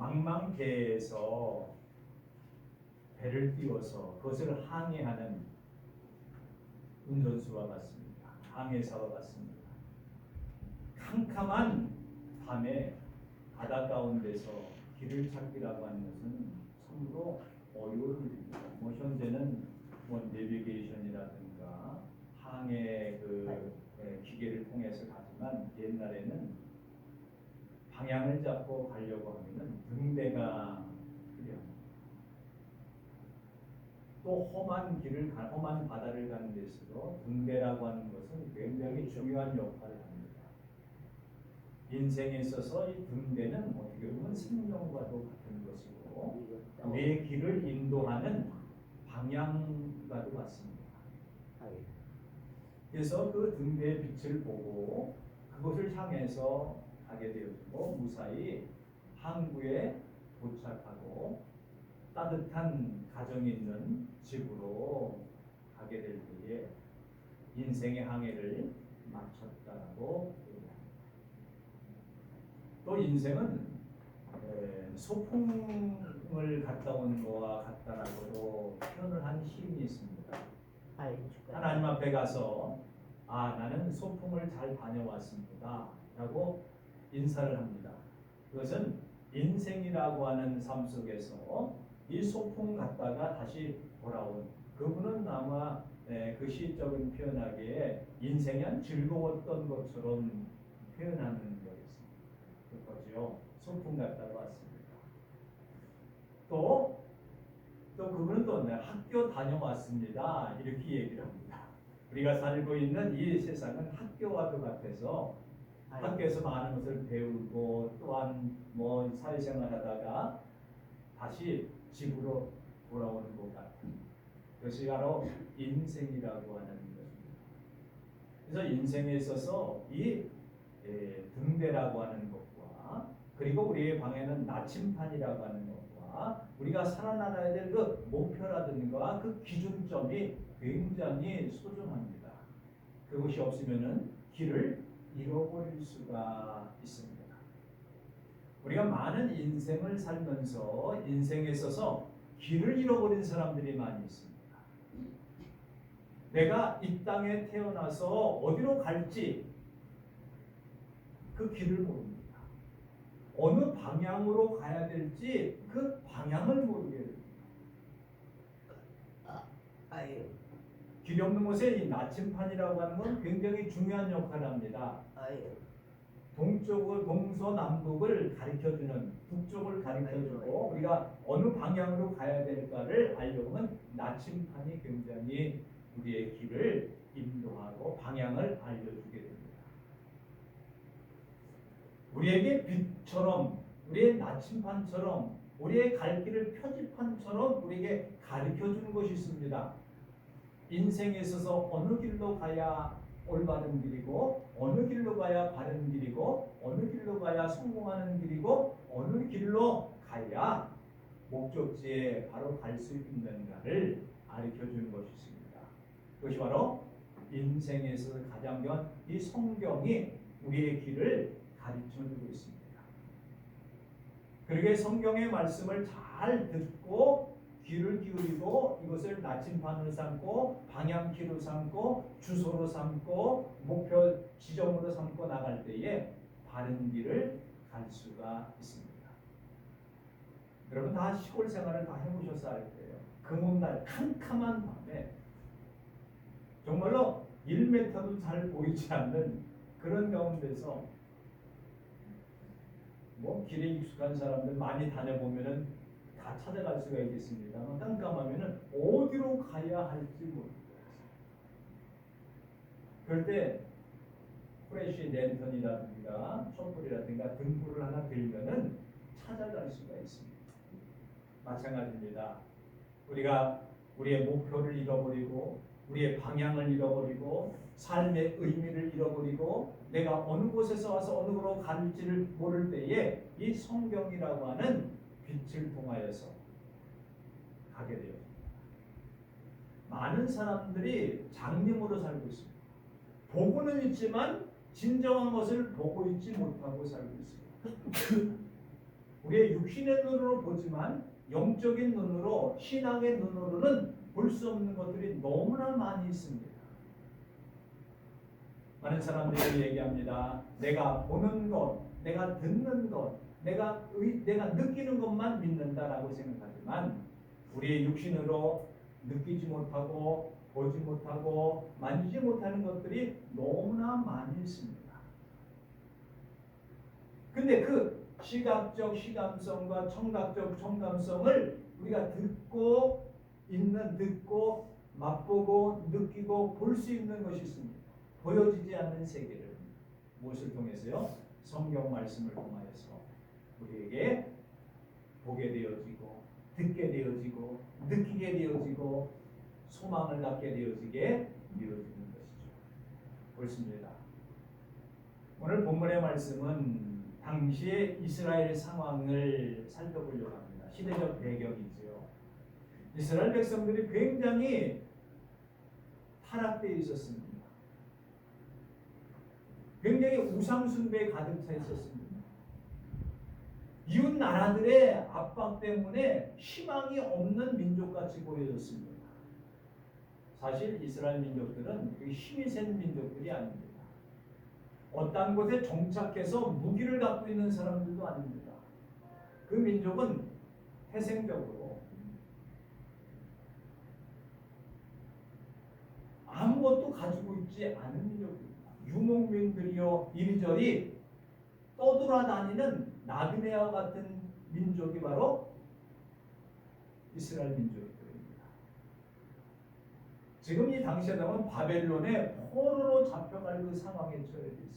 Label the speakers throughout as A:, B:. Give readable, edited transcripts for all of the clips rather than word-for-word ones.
A: 망망대해에서 배를 띄워서 그것을 항해하는 운전수와 같습니다. 항해사와 같습니다. 캄캄한 밤에 바다 가운데서 길을 찾기라고 하는 것은 참으로 어려운 일입니다. 현재는 내비게이션이라든가 항해 기계를 통해서 가지만 옛날에는 방향을 잡고 가려고 하면은 등대가 필요합니다. 또 험한 바다를 가는 데 있어서 등대라고 하는 것은 굉장히 중요한 역할을 합니다. 인생에 있어서 이 등대는 어떻게 보면 생명과도 같은 것이고 내 길을 인도하는 방향과도 같습니다. 그래서 그 등대의 빛을 보고 그것을 향해서 가게 되어지고 무사히 항구에 도착하고 따뜻한 가정이 있는 집으로 가게 될 때에 인생의 항해를 마쳤다라고 얘기합니다. 또 인생은 소풍을 갔다 온 거와 같다라고도 표현을 한 시인이 있습니다. 하나님 앞에 가서 나는 소풍을 잘 다녀왔습니다 라고 인사를 합니다. 그것은 인생이라고 하는 삶 속에서 이 소풍 갔다가 다시 돌아온 그분은 아마 그 시적인 표현하기에 인생이 한 즐거웠던 것처럼 표현하는 거였습니다. 그거죠. 소풍 갔다가 왔습니다. 또 그분은 또 학교 다녀왔습니다 이렇게 얘기를 합니다. 우리가 살고 있는 이 세상은 학교와도 같아서 학교에서 많은 것을 배우고 또한 사회생활하다가 다시 집으로 돌아오는 것 같은 그것이 바로 인생이라고 하는 것입니다. 그래서 인생에 있어서 이 등대라고 하는 것과 그리고 우리의 방에는 나침판이라고 하는 것과 우리가 살아나가야 될 그 목표라든가 그 기준점이 굉장히 소중합니다. 그것이 없으면은 길을 잃어버릴 수가 있습니다. 우리가 많은 인생을 살면서 인생에 있어서 길을 잃어버린 사람들이 많이 있습니다. 내가 이 땅에 태어나서 어디로 갈지 그 길을 모릅니다. 어느 방향으로 가야 될지 그 방향을 모르게 됩니다. 길이 없는 곳에 이 나침판이라고 하는 건 굉장히 중요한 역할을 합니다. 동서남북을 가리켜주는 북쪽을 가리켜주고 우리가 어느 방향으로 가야 될까를 알려면 나침판이 굉장히 우리의 길을 인도하고 방향을 알려주게 됩니다. 우리에게 빛처럼 우리의 나침판처럼 우리의 갈 길을 표지판처럼 우리에게 가르쳐주는 것이 있습니다. 인생에 있어서 어느 길로 가야 올바른 길이고 어느 길로 가야 바른 길이고 어느 길로 가야 성공하는 길이고 어느 길로 가야 목적지에 바로 갈 수 있는가를 가르쳐주는 것이 있습니다. 그것이 바로 인생에서 가장 중요한 이 성경이 우리의 길을 가르쳐주고 있습니다. 그러게 성경의 말씀을 잘 듣고 귀를 기울이고 이것을 나침반으로 삼고 방향키로 삼고 주소로 삼고 목표 지점으로 삼고 나갈 때에 바른 길을 갈 수가 있습니다. 여러분 다 시골 생활을 다 해보셔서 알 거예요. 금음날 캄캄한 밤에 정말로 1m도 잘 보이지 않는 그런 가운데서 길에 익숙한 사람들 많이 다녀보면은 다 찾아갈 수가 있겠습니다만 깜깜하면은 어디로 가야 할지 모르겠어요. 그럴 때 프레쉬 랜턴이라든가 촛불이라든가 등불을 하나 들면은 찾아갈 수가 있습니다. 마찬가지입니다. 우리가 우리의 목표를 잃어버리고 우리의 방향을 잃어버리고 삶의 의미를 잃어버리고 내가 어느 곳에서 와서 어느 곳으로 갈지를 모를 때에 이 성경이라고 하는 빛을 통하여서 가게 되었습니다. 많은 사람들이 장님으로 살고 있습니다. 보고는 있지만 진정한 것을 보고 있지 못하고 살고 있습니다. 우리의 육신의 눈으로 보지만 영적인 눈으로, 신앙의 눈으로는 볼 수 없는 것들이 너무나 많이 있습니다. 많은 사람들이 얘기합니다. 내가 보는 것, 내가 듣는 것, 내가 느끼는 것만 믿는다라고 생각하지만 우리의 육신으로 느끼지 못하고 보지 못하고 만지지 못하는 것들이 너무나 많이 있습니다. 근데 그 시각적 시감성과 청각적 청감성을 우리가 듣고 맛보고 느끼고 볼 수 있는 것이 있습니다. 보여지지 않는 세계를 무엇을 통해서요? 성경 말씀을 통하여서 우리에게 보게 되어지고 듣게 되어지고 느끼게 되어지고 소망을 갖게 되어지는 것이죠. 옳습니다. 오늘 본문의 말씀은 당시의 이스라엘 상황을 살펴보려고 합니다. 시대적 배경이지요. 이스라엘 백성들이 굉장히 타락되어 있었습니다. 굉장히 우상숭배에 가득 차 있었습니다. 이웃 나라들의 압박 때문에 희망이 없는 민족같이 보여졌습니다. 사실 이스라엘 민족들은 힘이 센 민족들이 아닙니다. 어떤 곳에 정착해서 무기를 갖고 있는 사람들도 아닙니다. 그 민족은 태생적으로 아무것도 가지고 있지 않은 민족입니다. 유목민들이요 이리저리 떠돌아다니는 나그네와 같은 민족이 바로 이스라엘 민족들입니다. 지금 이 당시에 보면 바벨론의 포로로 잡혀갈 그 상황에 처해 있습니다.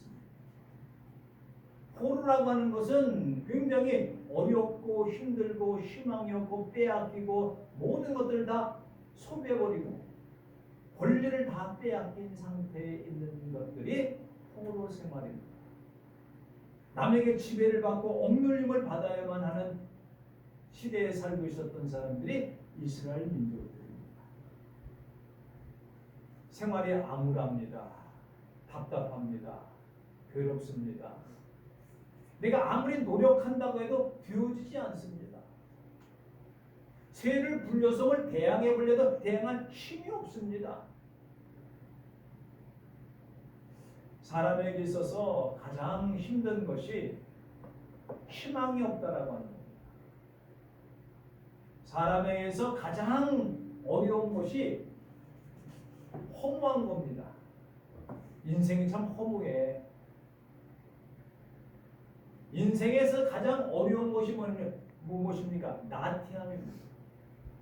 A: 포로라고 하는 것은 굉장히 어렵고 힘들고 희망이 없고 빼앗기고 모든 것들을 다 소비해버리고 권리를 다 빼앗긴 상태에 있는 것들이 포로 생활입니다. 남에게 지배를 받고 억눌림을 받아야만 하는 시대에 살고 있었던 사람들이 이스라엘 민족들입니다. 생활이 암울합니다. 답답합니다. 괴롭습니다. 내가 아무리 노력한다고 해도 되어지지 않습니다. 새를 불려성을 대항해 보려도 대항할 힘이 없습니다. 사람에게 있어서 가장 힘든 것이 희망이 없다라고 하는 겁니다. 사람에게서 가장 어려운 것이 허무한 겁니다. 인생이 참 허무해. 인생에서 가장 어려운 것이 무엇입니까? 나태함입니다.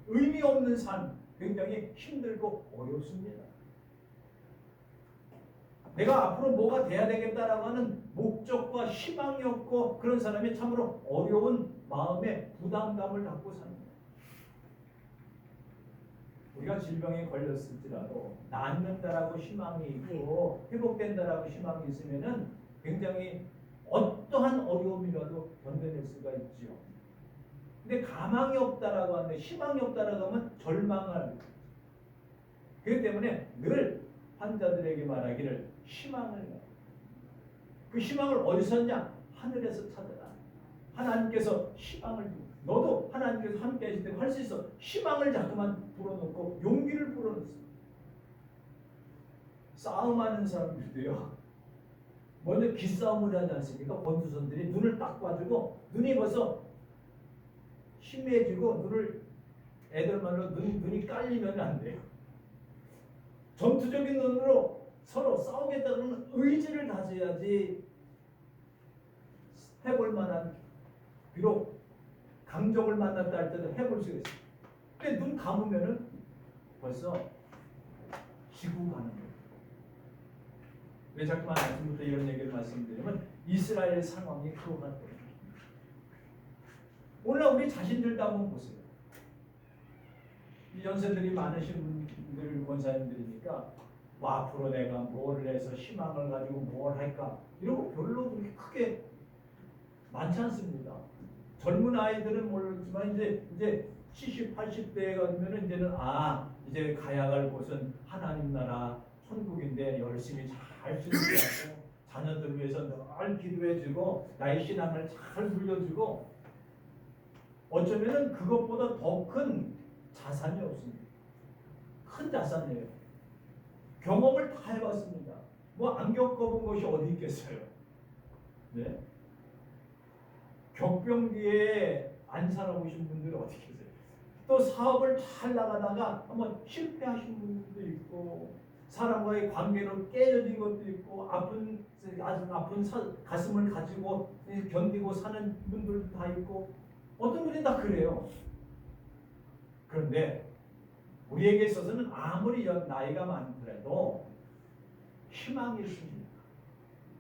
A: 의미 없는 삶, 굉장히 힘들고 어렵습니다. 내가 앞으로 뭐가 돼야 되겠다라고 하는 목적과 희망이 없고 그런 사람이 참으로 어려운 마음의 부담감을 갖고 삽니다. 우리가 질병에 걸렸을지라도 낫는다라고 희망이 있고 회복된다라고 희망이 있으면은 굉장히 어떠한 어려움이라도 견뎌낼 수가 있지요. 근데 가망이 없다라고 하는데 희망이 없다라고 하면 절망을. 그렇기 때문에 늘 환자들에게 말하기를 희망을. 그 희망을 어디서 찾냐? 하늘에서 찾아라. 하나님께서 희망을 주고 너도 하나님께서 함께 하실 때 할 수 있어. 희망을 자꾸만 불어넣고 용기를 불어넣습니다. 싸움하는 사람들도요. 먼저 기싸움을 하지 않습니까? 권투선들이 눈을 딱 봐주고 눈이 벌써 희미해지고 애들 말로 눈이 깔리면 안 돼요. 전투적인 눈으로 서로 싸우겠다는 의지를 가져야지 해볼 만한, 비록 강적을 만났다 할 때도 해볼 수가 있어요. 근데 눈 감으면은 벌써 지고 가는 거예요. 왜 자꾸만 아침부터 이런 얘기를 말씀드리면 이스라엘 상황이 그와 같아요. 오늘날 우리 자신들도 한번 보세요. 이 연세들이 많으신 분들 권사님들이니까 앞으로 내가 뭘 해서 희망을 가지고 뭘 할까 이런 거 별로 그렇게 크게 많지 않습니다. 젊은 아이들은 모르지만 이제 70, 80대가 되면 이제는 이제 가야 갈 곳은 하나님 나라 천국인데 열심히 잘 준비하고 자녀들을 위해서 늘 기도해주고 나의 신앙을 잘 물려주고 어쩌면은 그것보다 더 큰 자산이 없습니다. 큰 자산이에요. 경험을 다 해봤습니다. 뭐 안 겪어본 것이 어디 있겠어요. 네? 격병기에 안 살아보신 분들이 어디 계세요? 또 사업을 잘 나가다가 한번 실패하신 분들도 있고, 사람과의 관계로 깨져진 것도 있고, 아픈 가슴을 가지고 견디고 사는 분들도 다 있고, 어떤 분이 다 그래요. 그런데 우리에게 있어서는 아무리 나이가 많더라도 희망이 있습니다.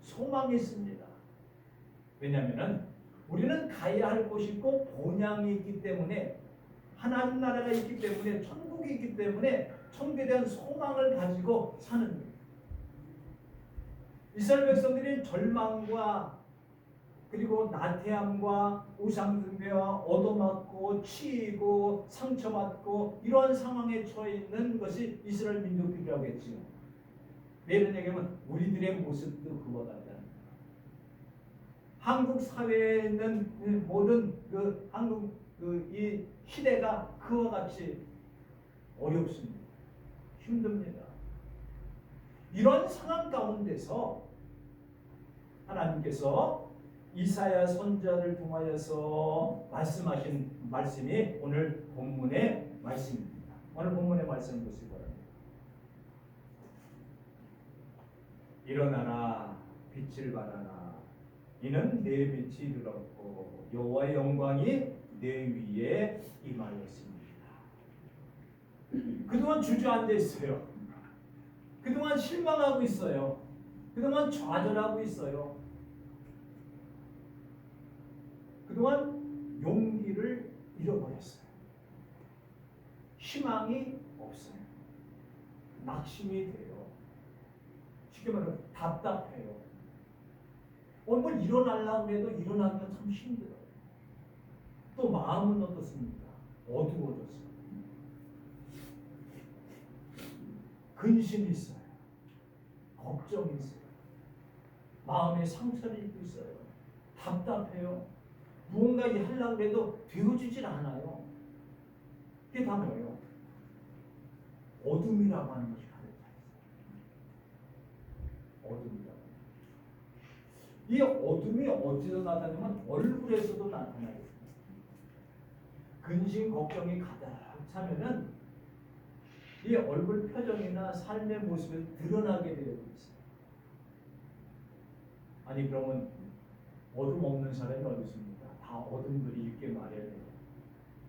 A: 소망이 있습니다. 왜냐하면 우리는 가야 할 곳이 있고 본향이 있기 때문에, 하나님 나라가 있기 때문에, 천국이 있기 때문에 천국에 대한 소망을 가지고 사는 거예요. 이스라엘 백성들이 절망과 그리고 나태함과 우상숭배와 얻어맞고 치이고 상처받고 이러한 상황에 처해 있는 것이 이스라엘 민족들이라고 했지요. 이런 얘기하면 우리들의 모습도 그와 같다. 한국 사회에 있는 모든 한국 이 시대가 그와 같이 어렵습니다. 힘듭니다. 이런 상황 가운데서 하나님께서 이사야 선지자를 통하여서 말씀하신 말씀이 오늘 본문의 말씀입니다. 오늘 본문의 말씀 보시기 바랍니다. 일어나라, 빛을 발하라. 이는 내 빛이 들었고 여호와의 영광이 내 위에 임하였습니다. 그동안 주저앉아 있어요. 그동안 실망하고 있어요. 그동안 좌절하고 있어요. 그동안 용기를 잃어버렸어요. 희망이 없어요. 낙심이 돼요. 쉽게 말하면 답답해요. 뭘 일어나려고 해도 일어나기가 참 힘들어요. 또 마음은 어떻습니까? 어두워졌어요. 근심이 있어요. 걱정이 있어요. 마음에 상처를 입고 있어요. 답답해요. 무언가 하려고 해도 되어지질 않아요. 그게 다 뭐예요? 어둠이라고 하는 것이 가득 차 있어요. 어둠이라고. 이 어둠이 어디서 나타나면 얼굴에서도 나타나요. 근심, 걱정이 가득 차면은 이 얼굴 표정이나 삶의 모습에 드러나게 되어 있어요. 아니 그러면 어둠 없는 사람이 어디 있습니까? 다 어둠들이 있게 마련해요.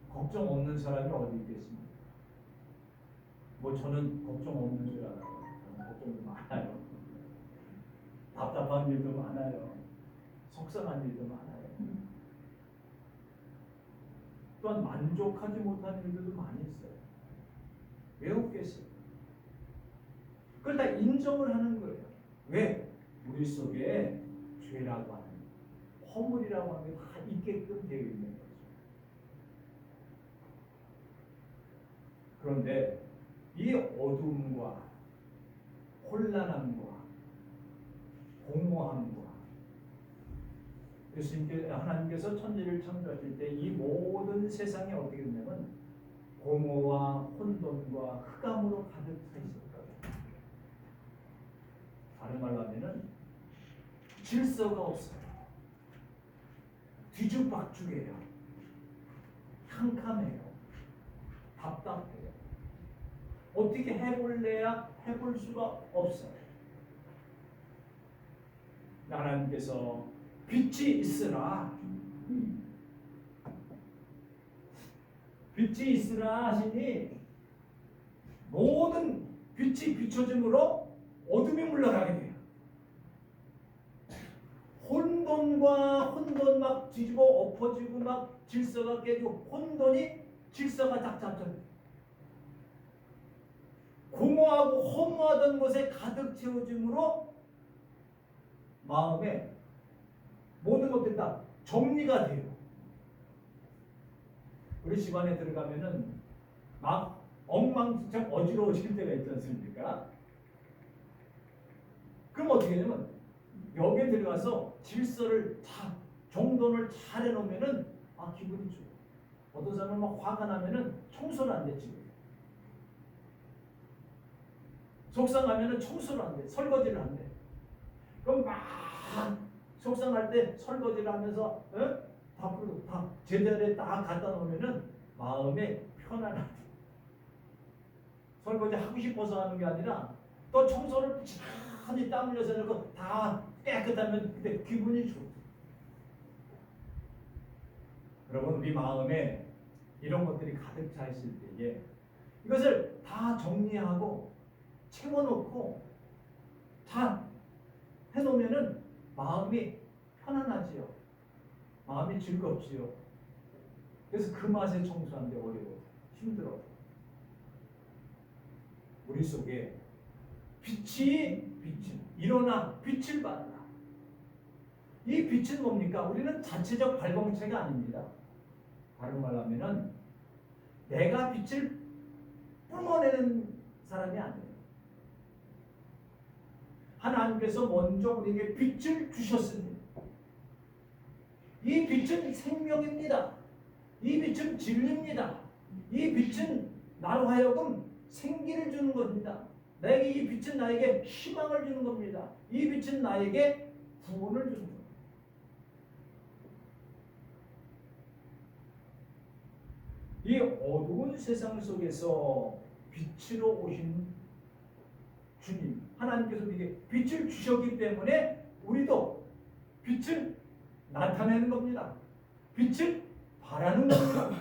A: 걱정 없는 사람이 어디 있겠습니까? 뭐 저는 걱정 없는 줄 알아요. 저는 걱정이 많아요. 답답한 일도 많아요. 속상한 일도 많아요. 또한 만족하지 못한 일들도 많이 있어요. 왜 없겠어요? 그걸 다 인정을 하는 거예요. 왜? 우리 속에 죄라고 하는, 허물이라고 하는 게 다 있게끔 되어 있는 거죠. 그런데 이 어둠과 혼란함과 공허함과, 하나님께서 천지를 창조하실 때 이 모든 세상이 어떻게 되냐면 공허와 혼돈과 흑암으로 가득 차 있었다. 다른 말로 하면은 질서가 없어요. 뒤죽박죽이에요. 캄캄해요. 답답해요. 어떻게 해볼래야 해볼 수가 없어요. 하나님께서 빛이 있으라, 빛이 있으라 하시니 모든 빛이 비춰짐으로 어둠이 물러가게 돼요. 혼돈 막 뒤집어 엎어지고 막 질서가 깨지고, 혼돈이 질서가 딱 잡혀요. 공허하고 허무하던 곳에 가득 채워짐으로 마음에 모든 것들이 다 정리가 돼요. 우리 집안에 들어가면은 막 엉망진창 어지러워질 때가 있지 않습니까? 그럼 어떻게 되냐면 여기에 들어가서 질서를 다 정돈을 잘 해놓으면은 기분이 좋아요. 어떤 사람은 막 화가 나면은 청소를 안 돼, 집에. 속상하면은 청소를 안 돼, 설거지를 안 돼. 그럼 막 속상할 때 설거지를 하면서 다 제자리에 딱 갖다 놓으면은 마음에 편안하다. 설거지 하고 싶어서 하는 게 아니라 또 청소를 부지런히 땀 흘려서 해놓고 다 깨끗하면 그때 기분이 좋다. 여러분, 우리 마음에 이런 것들이 가득 차 있을 때에 이것을 다 정리하고 채워놓고 다 해놓으면은 마음이 편안하지요. 마음이 즐겁지요. 그래서 그 맛에 청소하는데 어려워, 힘들어. 우리 속에 빛은 일어나 빛을 발하라. 이 빛은 뭡니까? 우리는 자체적 발광체가 아닙니다. 다른 말로 하면은 내가 빛을 뿜어내는 사람이 아니에요. 하나님께서 먼저 우리에게 빛을 주셨습니다. 이 빛은 생명입니다. 이 빛은 진리입니다. 이 빛은 나로 하여금 생기를 주는 겁니다. 나에게 이 빛은 나에게 희망을 주는 겁니다. 이 빛은 나에게 구원을 주는 겁니다. 이 어두운 세상 속에서 빛으로 오신 주님, 하나님께서 우리에게 빛을 주셨기 때문에 우리도 빛을 나타내는 겁니다. 빛을 바라는 겁니다.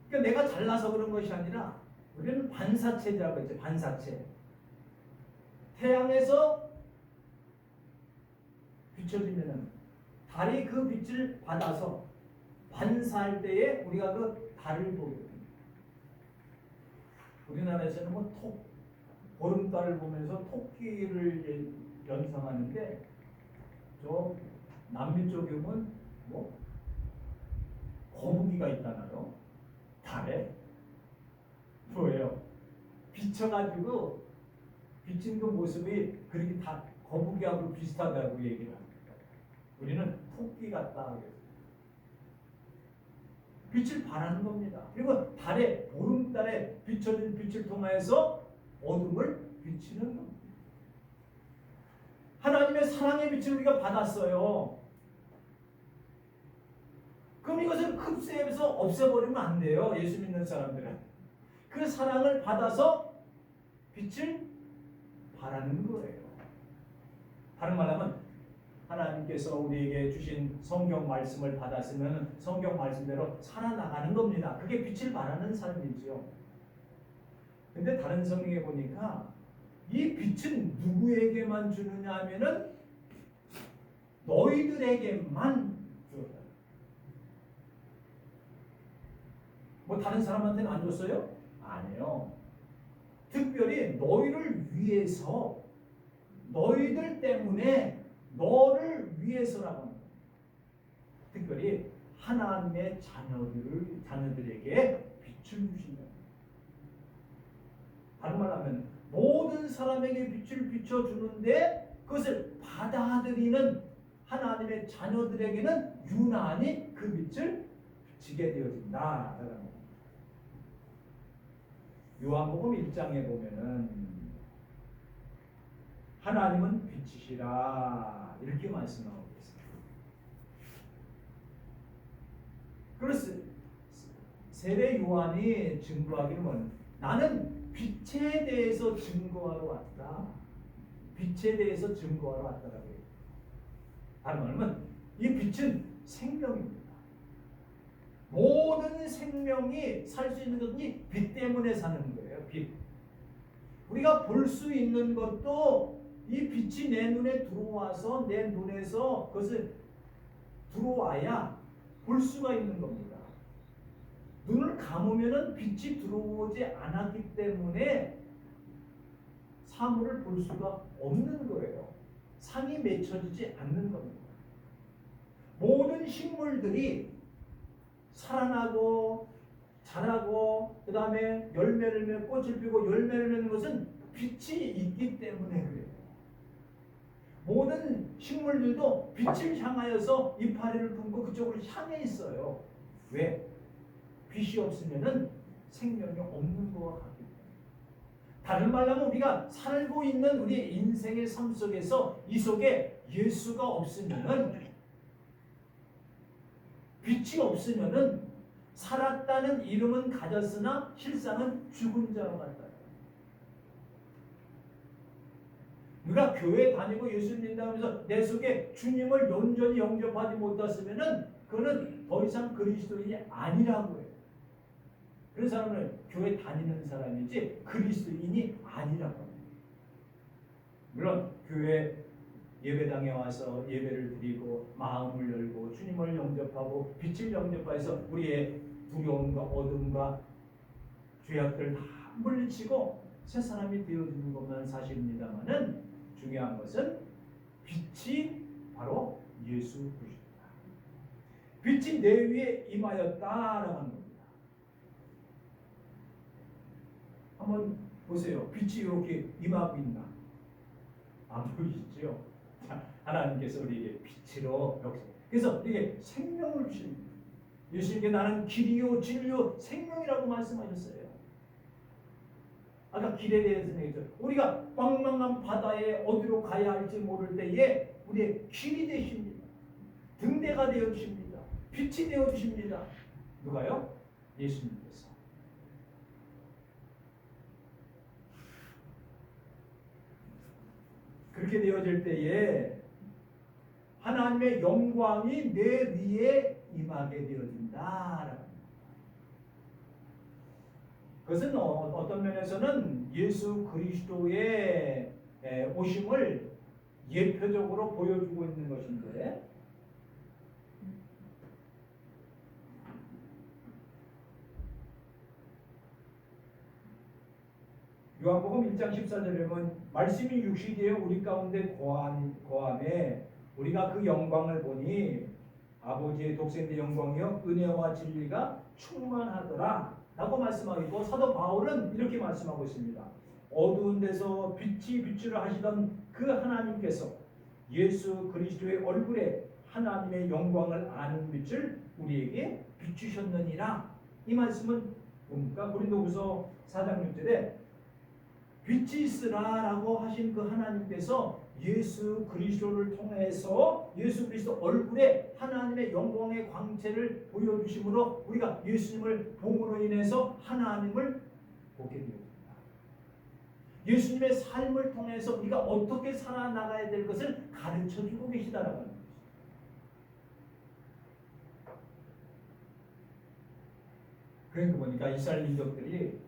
A: 그러니까 내가 잘나서 그런 것이 아니라 우리는 반사체라고 했죠. 반사체. 태양에서 비춰지면은 달이 그 빛을 받아서 반사할 때에 우리가 그 달을 보게 됩니다. 우리나라에서는 뭐 보름달을 보면서 토끼를 연상하는데 저 남미 쪽에 보면 뭐 거북이가 있다나요? 달에 뭐예요? 비춰가지고 비친 그 모습이 그렇게 다 거북이하고 비슷하다고 얘기를 합니다. 우리는 토끼 같다. 빛을 발하는 겁니다. 그리고 달에 보름달에 비춰진 빛을 통하여서 어둠을 비치는 겁니다. 하나님의 사랑의 빛을 우리가 받았어요. 그럼 이것을 흡수해서 없애버리면 안 돼요. 예수 믿는 사람들은. 그 사랑을 받아서 빛을 발하는 거예요. 다른 말하면 하나님께서 우리에게 주신 성경 말씀을 받았으면 성경 말씀대로 살아나가는 겁니다. 그게 빛을 발하는 삶이지요. 근데 다른 성경에 보니까 이 빛은 누구에게만 주느냐 하면은 너희들에게만 주었다. 뭐 다른 사람한테는 안 줬어요? 아니에요. 특별히 너희를 위해서, 너희들 때문에, 너를 위해서라고 합니다. 특별히 하나님의 자녀들에게 빛을 주신다. 다른 말로 하면 모든 사람에게 빛을 비춰주는데 그것을 받아들이는 하나님의 자녀들에게는 유난히 그 빛을 비치게 되어진다. 요한복음 1장에 보면은 하나님은 빛이시라 이렇게 말씀하고 있습니다. 그래서 세례 요한이 증거하기를 나는 빛에 대해서 증거하러 왔다. 빛에 대해서 증거하러 왔다라고 해요. 다른 말하면 이 빛은 생명입니다. 모든 생명이 살 수 있는 것은 이 빛 때문에 사는 거예요. 빛. 우리가 볼 수 있는 것도 이 빛이 내 눈에 들어와서 내 눈에서 그것을 들어와야 볼 수가 있는 겁니다. 눈을 감으면은 빛이 들어오지 않았기 때문에 사물을 볼 수가 없는 거예요. 상이 맺혀지지 않는 겁니다. 모든 식물들이 살아나고 자라고 그 다음에 열매를 맺고 꽃을 피우고 열매를 맺는 것은 빛이 있기 때문에 그래요. 모든 식물들도 빛을 향하여서 이파리를 품고 그쪽으로 향해 있어요. 왜? 빛이 없으면은 생명이 없는 것과 같기 때문에. 다른 말로 하면 우리가 살고 있는 우리 인생의 삶 속에서 이 속에 예수가 없으면은, 빛이 없으면은 살았다는 이름은 가졌으나 실상은 죽은 자와 같다. 누가 교회 다니고 예수 믿는다면서 내 속에 주님을 온전히 영접하지 못했으면은 그거는 더 이상 그리스도인이 아니라고 해요. 그런 사람은 교회 다니는 사람이지 그리스도인이 아니라고 해요. 물론 교회 예배당에 와서 예배를 드리고 마음을 열고 주님을 영접하고 빛을 영접해서 우리의 두려움과 어둠과 죄악들을 다 물리치고 새 사람이 되어지는 것만 사실입니다만은 중요한 것은 빛이 바로 예수 그리스도다. 빛이 내 위에 임하였다라는 겁니다. 한번 보세요. 빛이 이렇게 임하고 있나? 안 보이시죠? 하나님께서 우리에게 빛으로 역사. 그래서 이게 생명을 주십니다. 예수님께 나는 길이요 진리요 생명이라고 말씀하셨어요. 아까 길에 대해서 얘기했죠. 우리가 빵망한 바다에 어디로 가야 할지 모를 때에 우리의 길이 되십니다. 등대가 되어 주십니다. 빛이 되어 주십니다. 누가요? 예수님께서. 그렇게 되어질 때에 하나님의 영광이 내 위에 임하게 되어진다. 그것은 어떤 면에서는 예수 그리스도의 오심을 예표적으로 보여주고 있는 것인데, 요한복음 1장 14절에 보면 말씀이 육신이 되어 우리 가운데 거함에 우리가 그 영광을 보니 아버지의 독생된 영광이요 은혜와 진리가 충만하더라 라고 말씀하고 있고, 사도 바울은 이렇게 말씀하고 있습니다. 어두운 데서 빛이 빛으로 하시던 그 하나님께서 예수 그리스도의 얼굴에 하나님의 영광을 아는 빛을 우리에게 비추셨느니라. 이 말씀은 뭡니까? 고린도후서 4장 6절에 빛이 있으라라고 하신 그 하나님께서 예수 그리스도를 통해서 예수 그리스도 얼굴에 하나님의 영광의 광채를 보여주심으로 우리가 예수님을 봄으로 인해서 하나님을 보게 되었습니다. 예수님의 삶을 통해서 우리가 어떻게 살아나가야 될 것을 가르쳐주고 계시다라는 겁니다. 그러니까 보니까 이스라엘 민족들이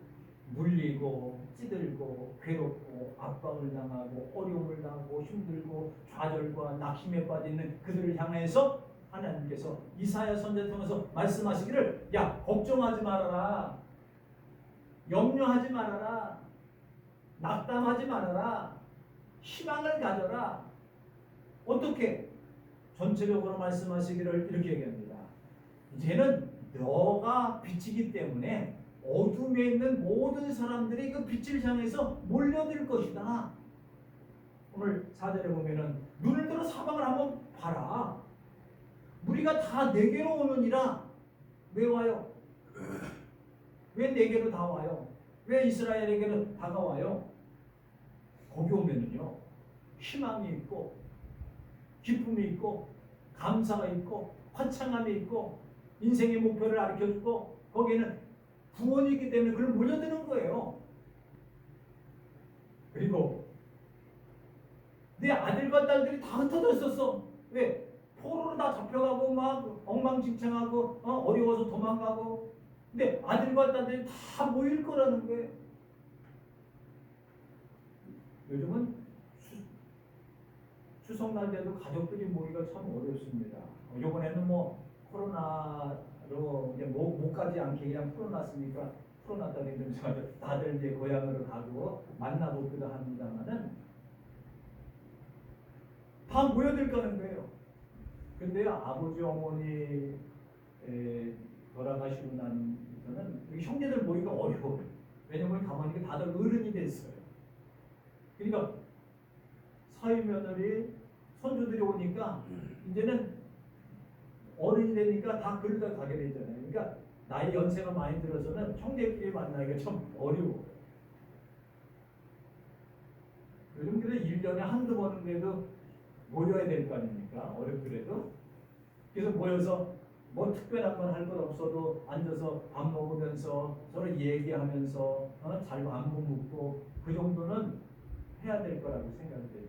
A: 물리고 찌들고 괴롭고 압박을 당하고 어려움을 당하고 힘들고 좌절과 낙심에 빠지는 그들을 향해서 하나님께서 이사야 선지자를 통해서 말씀하시기를, 야 걱정하지 말아라, 염려하지 말아라, 낙담하지 말아라, 희망을 가져라. 어떻게? 전체적으로 말씀하시기를 이렇게 얘기합니다. 이제는 너가 빛이기 때문에 어둠에 있는 모든 사람들이 그 빛을 향해서 몰려들 것이다. 오늘 4절에 보면은 눈을 들어 사방을 한번 봐라. 우리가 다 내게로 오느니라. 왜 와요? 왜 내게로 다 와요? 왜 이스라엘에게는 다가와요? 거기 오면은요 희망이 있고 기쁨이 있고 감사가 있고 화창함이 있고 인생의 목표를 가르쳐주고 거기에는 구원이 있기 때문에 그걸 몰려드는 거예요. 그리고 내 아들과 딸들이 다 흩어져 있었어. 왜? 포로로 다 잡혀가고 막 엉망진창하고 어려워서 도망가고. 근데 아들과 딸들이 다 모일 거라는 거예요. 요즘은 추석날 때도 가족들이 모이기가 참 어렵습니다. 이번에는 뭐 코로나로 이제 못 가지 않게 그냥 풀어놨으니까 풀어놨다는 좀 다들 이제 고향으로 가고 만나보기도 합니다만은 다 모여들 거는 거예요. 근데요 아버지 어머니 돌아가시고 난부터는 형제들 모이기가 어려워요. 왜냐면 가만히 다들 어른이 됐어요. 그러니까 사위 며느리 손주들이 오니까 이제는 어른이 되니까 다 그러다 가게 되잖아요. 그러니까 나이 연세가 많이 들어서는 형제끼리 만나기가 좀 어려워. 요즘 그래도 1년에 한두 번은 그래도 모여야 될 거 아닙니까? 어렵더라도. 그래서 모여서 뭐 특별한 건 할 것 없어도 앉아서 밥 먹으면서 서로 얘기하면서 잘 안부 묻고 그 정도는 해야 될 거라고 생각이 돼요.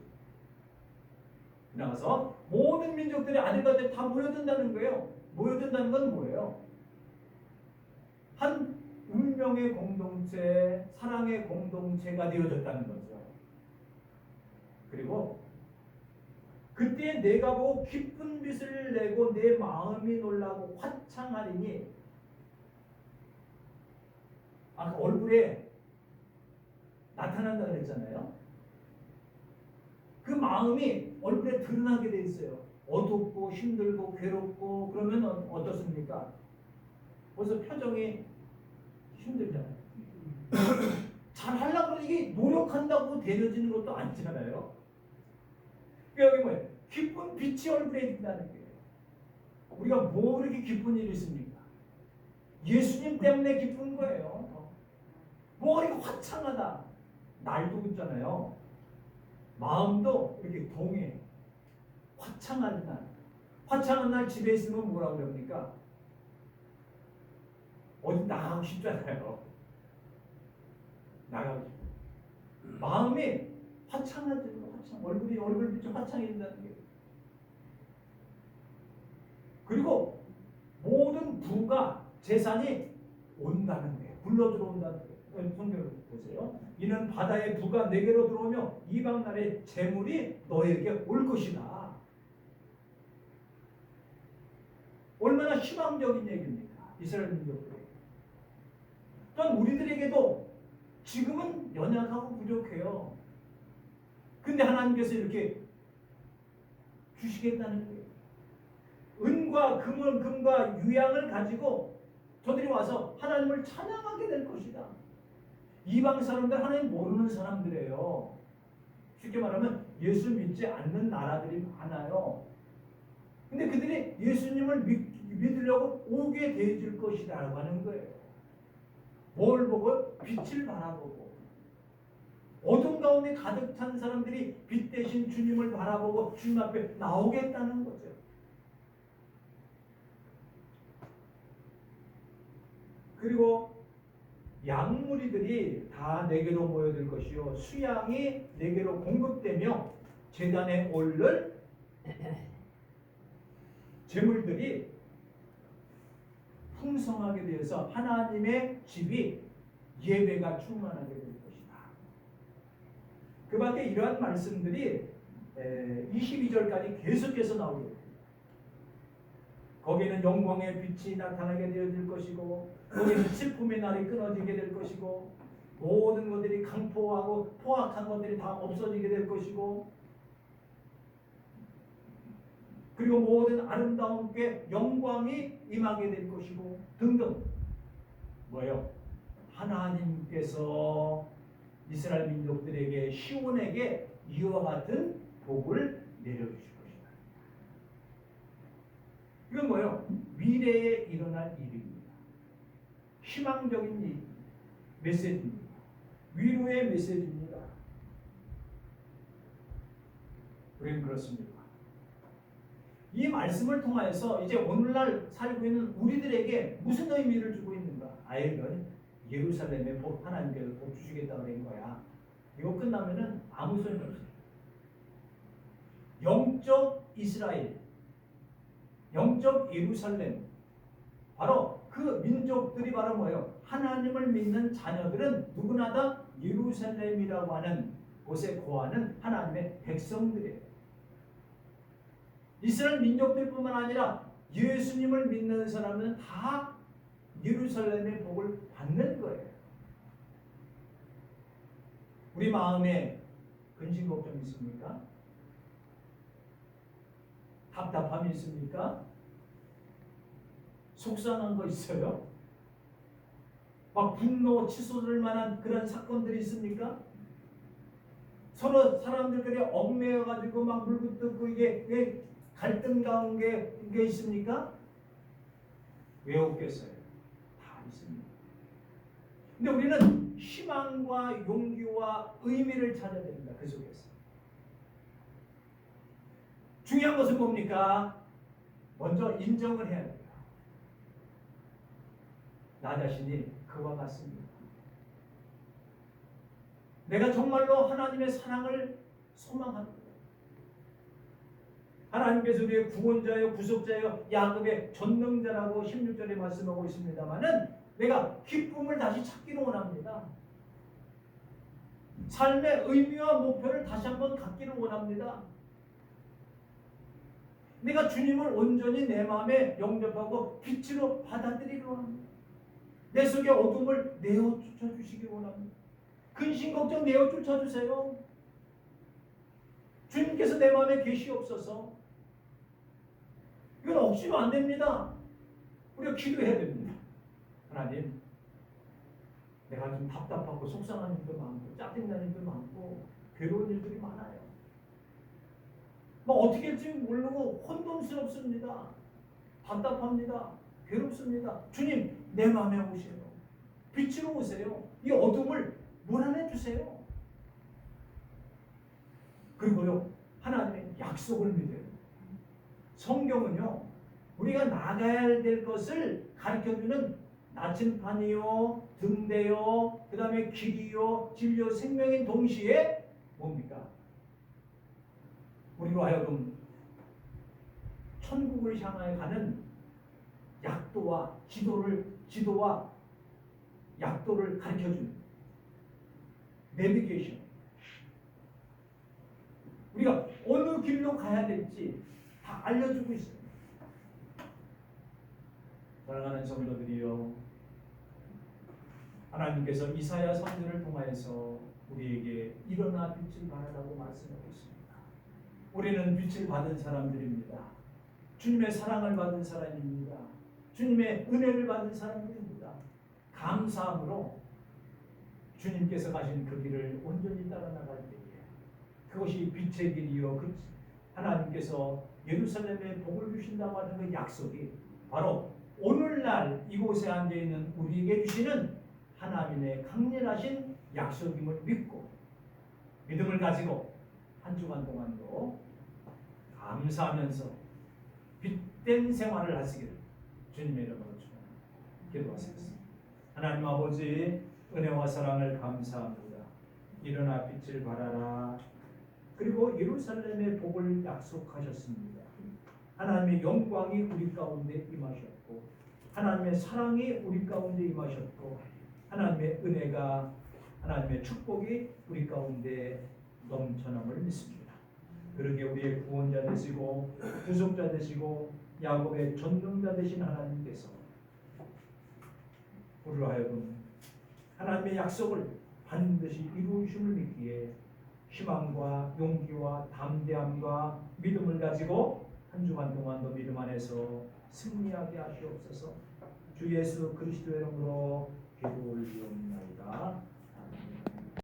A: 나가서 모든 민족들이 아들과 다 모여든다는 거예요. 모여든다는 건 뭐예요? 한 운명의 공동체, 사랑의 공동체가 되어졌다는 거죠. 그리고 그때 내가 보고 기쁜 빛을 내고 내 마음이 놀라고 화창하리니, 아까 얼굴에 나타난다 그랬잖아요. 그 마음이 얼굴에 드러나게 돼 있어요. 어둡고 힘들고 괴롭고 그러면 어떻습니까? 벌써 표정이 힘들잖아요. 잘 하려고 이게 노력한다고 되어지는 것도 아니잖아요. 여기 뭐예요? 기쁜 빛이 얼굴에 있다는 거예요. 우리가 뭐 그렇게 기쁜 일이 있습니까? 예수님 때문에 기쁜 거예요. 뭐 이렇게 화창하다. 날도 있잖아요. 마음도 이렇게 동해. 화창한 날. 화창한 날 집에 있으면 뭐라고 그럽니까? 어디 나가고 싶잖아요. 나가고 싶어. 마음이 화창하죠. 얼굴빛이 화창해진다는 게. 그리고 모든 부가 재산이 온다는 거예요. 불러 들어온다는 거예요. 성경을 보세요. 이는 바다의 부가 내게로 들어오며 이방 나라의 재물이 너에게 올 것이다. 얼마나 희망적인 얘기입니까? 이스라엘 민족들에게. 또한 우리들에게도 지금은 연약하고 부족해요. 근데 하나님께서 이렇게 주시겠다는 거예요. 은과 금과 유향을 가지고 저들이 와서 하나님을 찬양하게 될 것이다. 이방 사람들 하나님 모르는 사람들이에요. 쉽게 말하면 예수 믿지 않는 나라들이 많아요. 근데 그들이 예수님을 믿으려고 오게 되어질 것이라고 하는 거예요. 뭘 보고? 빛을 바라보고. 어둠 가운데 가득 찬 사람들이 빛 대신 주님을 바라보고 주님 앞에 나오겠다는 거죠. 그리고 양무리들이 다 내게로 모여들 것이요 수양이 내게로 공급되며 제단에 오를 제물들이 풍성하게 되어서 하나님의 집이 예배가 충만하게 될 것이다. 그 밖에 이러한 말씀들이 22절까지 계속해서 나오게 됩니다. 거기는 영광의 빛이 나타나게 되어질 것이고 거기는 슬픔의 날이 끊어지게 될 것이고 모든 것들이 강포하고 포악한 것들이 다 없어지게 될 것이고 그리고 모든 아름다운 게 영광이 임하게 될 것이고 등등. 뭐예요? 하나님께서 이스라엘 민족들에게 시온에게 이와 같은 복을 내려주실 것이다. 이건 뭐예요? 미래에 일어날 일입니다. 희망적인 메시지입니다. 위로의 메시지입니다. 우리는 그렇습니다. 이 말씀을 통하여서 이제 오늘날 살고 있는 우리들에게 무슨 의미를 주고 있는가? 아예 예루살렘에 하나님께서 복 주시겠다고 한 거야. 이거 끝나면은 아무 소용이 없어요. 영적 이스라엘, 영적 예루살렘, 바로 그 민족들이 바로 뭐예요? 하나님을 믿는 자녀들은 누구나 다 예루살렘이라고 하는 곳에 거하는 하나님의 백성들이에요. 이스라엘 민족들뿐만 아니라 예수님을 믿는 사람은 다 예루살렘의 복을 받는 거예요. 우리 마음에 근심 걱정 있습니까? 답답함이 있습니까? 속상한 거 있어요? 막 분노, 치솟을 만한 그런 사건들이 있습니까? 서로 사람들끼리 얽매여 가지고 막 물고 뜯고 이게 갈등 가운데 이게 있습니까? 왜 없겠어요? 다 있습니다. 근데 우리는 희망과 용기와 의미를 찾아야 됩니다. 그 속에서. 중요한 것은 뭡니까? 먼저 인정을 해야 돼요. 나 자신이 그와 같습니다. 내가 정말로 하나님의 사랑을 소망합니다. 하나님께서 우리의 구원자요 구속자요 야곱의 전능자라고 16절에 말씀하고 있습니다마는 내가 기쁨을 다시 찾기를 원합니다. 삶의 의미와 목표를 다시 한번 갖기를 원합니다. 내가 주님을 온전히 내 마음에 영접하고 빛으로 받아들이기를 원합니다. 내 속의 어둠을 내어 쫓아주시기 원합니다. 근심 걱정 내어 쫓아주세요. 주님께서 내 마음에 계시옵소서. 이건 억지로 안 됩니다. 우리가 기도해야 됩니다. 하나님, 내가 좀 답답하고 속상한 일도 많고 짜증나는 일도 많고 괴로운 일들이 많아요. 뭐 어떻게 할지 모르고 혼돈스럽습니다. 답답합니다. 괴롭습니다. 주님, 내 마음에 오세요. 빛으로 오세요. 이 어둠을 몰아내 주세요. 그리고요, 하나님의 약속을 믿어요. 성경은요, 우리가 나가야 될 것을 가르쳐주는 나침판이요, 등대요, 그 다음에 길이요, 진리요, 생명인 동시에 뭡니까? 우리로 하여금 천국을 향하여 가는 약도와 지도와 약도를 가르쳐주는 내비게이션. 우리가 어느 길로 가야 될지 다 알려주고 있습니다. 사랑하는 성도들이여, 하나님께서 이사야 선지를 통하여서 우리에게 일어나 빛을 발하라고 말씀하고 있습니다. 우리는 빛을 받은 사람들입니다. 주님의 사랑을 받은 사람입니다. 주님의 은혜를 받은 사람들입니다. 감사함으로 주님께서 가신 그 길을 온전히 따라 나갈 때에 그것이 빛의 길이요, 하나님께서 예루살렘에 복을 주신다고 하는 그 약속이 바로 오늘날 이곳에 앉아있는 우리에게 주시는 하나님의 강렬하신 약속임을 믿고 믿음을 가지고 한 주간 동안도 감사하면서 빛된 생활을 하시기를 주님의 이름으로 기도하시겠습니다. 하나님 아버지, 은혜와 사랑을 감사합니다. 일어나 빛을 발하라. 그리고 예루살렘의 복을 약속하셨습니다. 하나님의 영광이 우리 가운데 임하셨고 하나님의 사랑이 우리 가운데 임하셨고 하나님의 은혜가, 하나님의 축복이 우리 가운데 넘쳐남을 믿습니다. 그러게 우리의 구원자 되시고 구속자 되시고 야곱의 전능자 되신 하나님께서 우리로 하여금 하나님의 약속을 반드시 이루심을 믿기에 희망과 용기와 담대함과 믿음을 가지고 한 주간 동안도 믿음 안에서 승리하게 하시옵소서. 주 예수 그리스도의 이름으로 기도 올리옵나이다.